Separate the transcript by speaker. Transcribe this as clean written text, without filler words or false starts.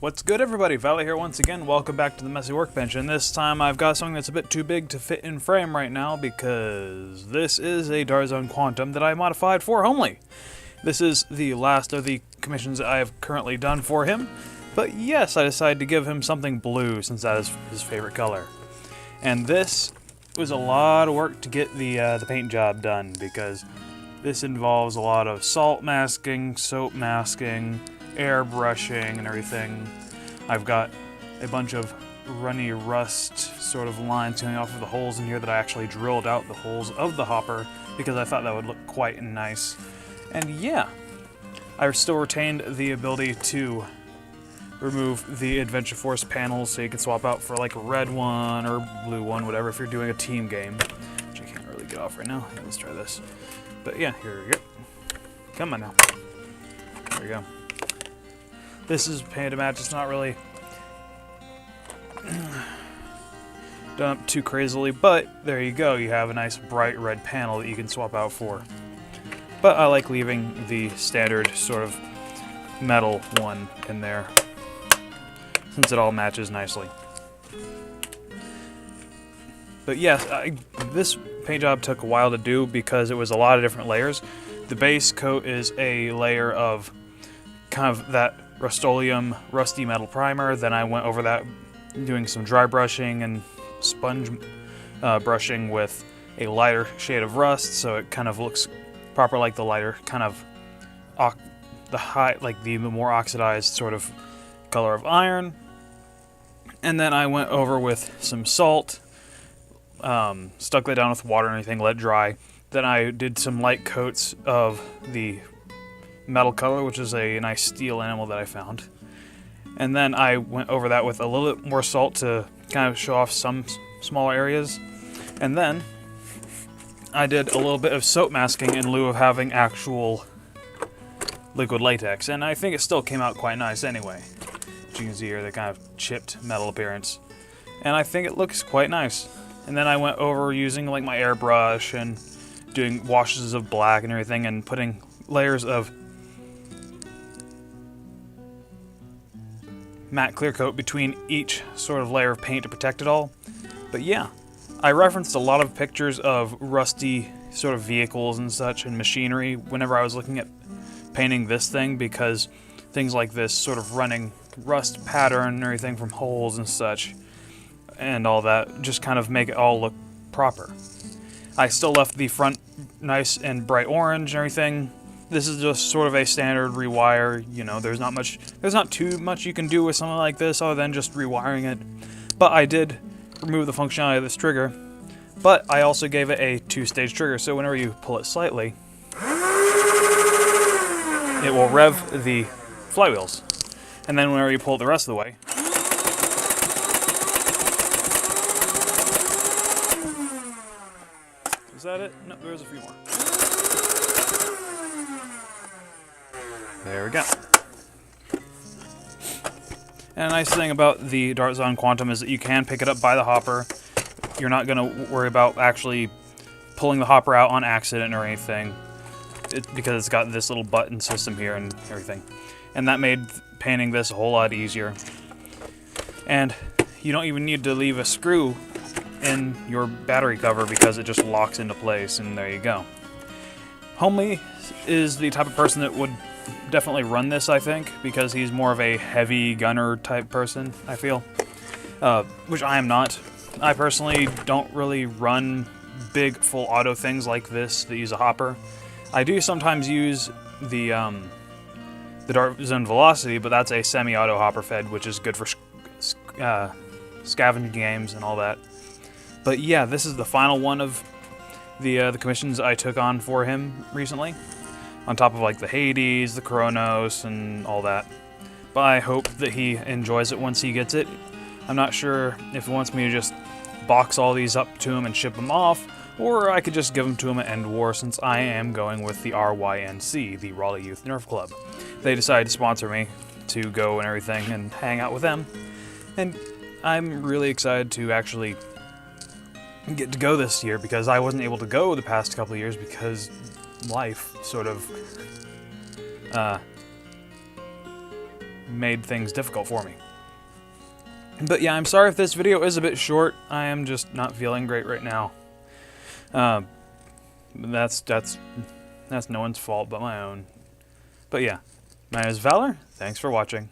Speaker 1: What's good, everybody? Valley here once again. Welcome back to the Messy Workbench, and this time I've got something that's a bit too big to fit in frame right now because this is a Darzone Quantum that I modified for Homelee. This is the last of the commissions that I have currently done for him, but yes, I decided to give him something blue since that is his favorite color. And this was a lot of work to get the paint job done because this involves a lot of salt masking, soap masking, airbrushing and everything. I've got a bunch of runny rust sort of lines coming off of the holes in here that I actually drilled out the holes of the hopper because I thought that would look quite nice. And yeah, I still retained the ability to remove the Adventure Force panels so you can swap out for like a red one or blue one, whatever, if you're doing a team game, which I can't really get off right now. Let's try this. But yeah, here we go. Come on now. There we go. This is paint to match. It's not really done up too crazily, but there you go. You have a nice bright red panel that you can swap out for. But I like leaving the standard sort of metal one in there since it all matches nicely. But yes, this paint job took a while to do because it was a lot of different layers. The base coat is a layer of kind of that Rust-Oleum rusty metal primer. Then I went over that doing some dry brushing and sponge brushing with a lighter shade of rust, so it kind of looks proper, like the lighter kind of the more oxidized sort of color of iron. And then I went over with some salt, stuck that down with water and everything, let it dry. Then I did some light coats of the metal color, which is a nice steel enamel that I found. And then I went over that with a little bit more salt to kind of show off some smaller areas. And then I did a little bit of soap masking in lieu of having actual liquid latex. And I think it still came out quite nice anyway. As you can see here, the kind of chipped metal appearance. And I think it looks quite nice. And then I went over using like my airbrush and doing washes of black and everything and putting layers of matte clear coat between each sort of layer of paint to protect it all. But yeah, I referenced a lot of pictures of rusty sort of vehicles and such and machinery whenever I was looking at painting this thing, because things like this sort of running rust pattern and everything from holes and such and all that just kind of make it all look proper. I still left the front nice and bright orange and everything. This is just sort of a standard rewire, you know, there's not too much you can do with something like this other than just rewiring it. But I did remove the functionality of this trigger, but I also gave it a 2-stage trigger, so whenever you pull it slightly, it will rev the flywheels. And then whenever you pull it the rest of the way, is that it? No, there's a few more. There we go. And a nice thing about the Darzone Quantum is that you can pick it up by the hopper. You're not going to worry about actually pulling the hopper out on accident or anything, because it's got this little button system here and everything. And that made painting this a whole lot easier. And you don't even need to leave a screw in your battery cover because it just locks into place, and there you go. Homelee is the type of person that would definitely run this, I think, because he's more of a heavy gunner type person, I feel, which I am not. I personally don't really run big full auto things like this that use a hopper. I do sometimes use the Darzone Velocity, but that's a semi-auto hopper fed, which is good for scavenging games and all that. But yeah, this is the final one of the commissions I took on for him recently, on top of like the Hades, the Kronos, and all that. But I hope that he enjoys it once he gets it. I'm not sure if he wants me to just box all these up to him and ship them off, or I could just give them to him at End War, since I am going with the RYNC, the Raleigh Youth Nerf Club. They decided to sponsor me to go and everything and hang out with them. And I'm really excited to actually get to go this year, because I wasn't able to go the past couple of years because life sort of made things difficult for me. But yeah, I'm sorry if this video is a bit short. I am just not feeling great right now. That's no one's fault but my own. But yeah, my name is Valor. Thanks for watching.